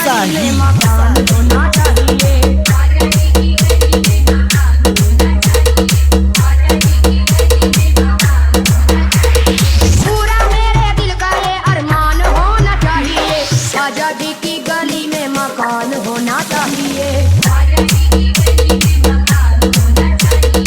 में मकान होना चाहिए। पूरा मेरे दिल का ये अरमान होना चाहिए। आजादी की गली में मकान होना चाहिए। आजादी की गली में मकान होना चाहिए।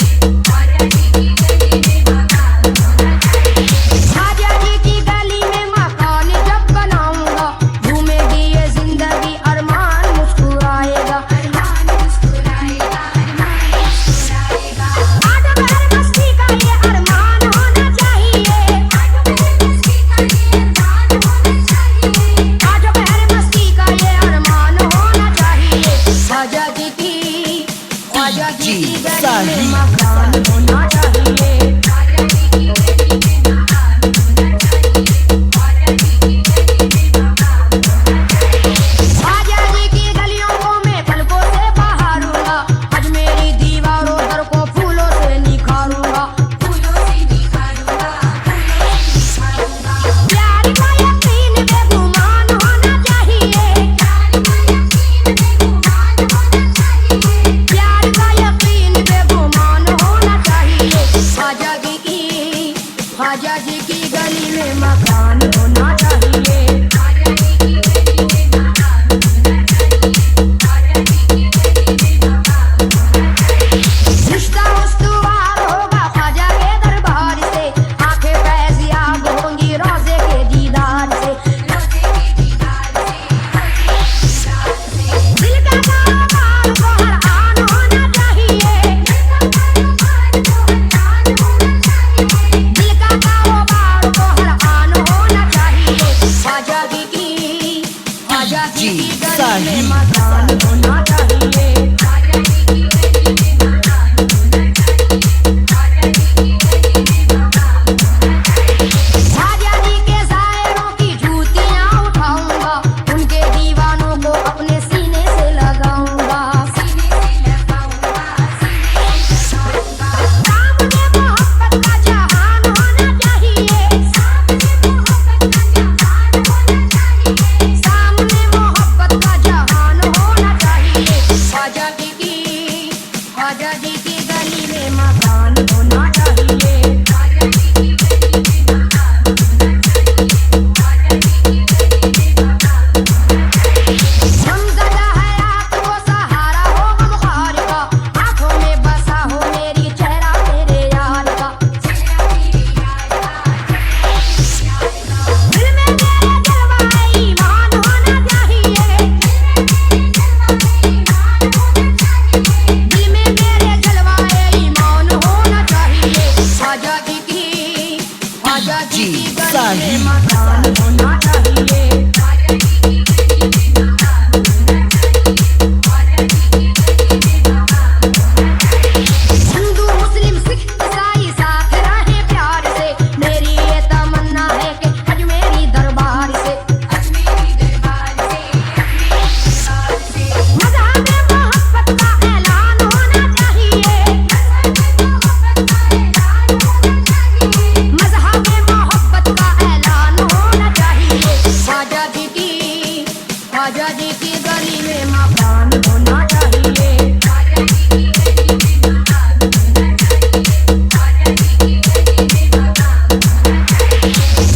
आजादी की गलियों को मैं पलकों से बहारूंगा। आज मेरी दीवारों पर को फूलों से निखारूंगा। प्यार का यकीन बेगुमान होना चाहिए। आजादी की गली में मकान होना चाहिए। रिश्ता उस्तवार होगा ख्वाजा के दरबार से। आंखें फैज़याब होंगी रोज़े के दीदार से। दिल का कारोबार को हर आन होना चाहिए। आजादी की गली में मकान होना चाहिए। आजादी के शायरों की जूतियां उठाऊंगा। उनके दीवानों को अपने सीने से लगाऊंगा। सामने मोहब्बत का जहान होना चाहिए। आजादी की गली में मकान होना चाहिए। हमज़दा हयात वो सहारा हो गमख्वार का। आंखों में बसा हो मेरी चेहरा मेरे यार का। दिल में मेरे जलवा ईमान होना चाहिए। दिल में मेरे जलवाए ईमान होना चाहिए। आजादी की गली में मकान होना चाहिए। हिंदू मुस्लिम सिख ईसाई साथ रहें प्यार से। मेरी ये तमन्ना है कि हज मेरी दरबार से। मज़हब मोहब्बत का ऐलान होना चाहिए। मज़हब मोहब्बत का ऐलान होना चाहिए। आजादी की गली में मकान होना चाहिए।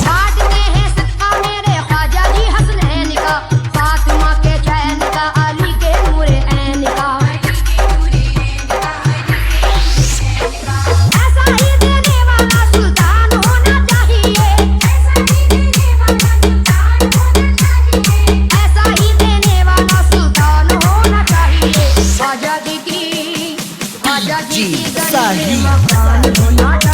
बांटते हैं सदका मेरे ख्वाजा जी हसनैन का। फातिमा के चैन का, अली के नूरे ऐन का। ऐसा ही देने वाला सुल्तान होना चाहिए। ऐसा ही देने वाला सुल्तान होना चाहिए। आजादी की गली में मकान होना चाहिए।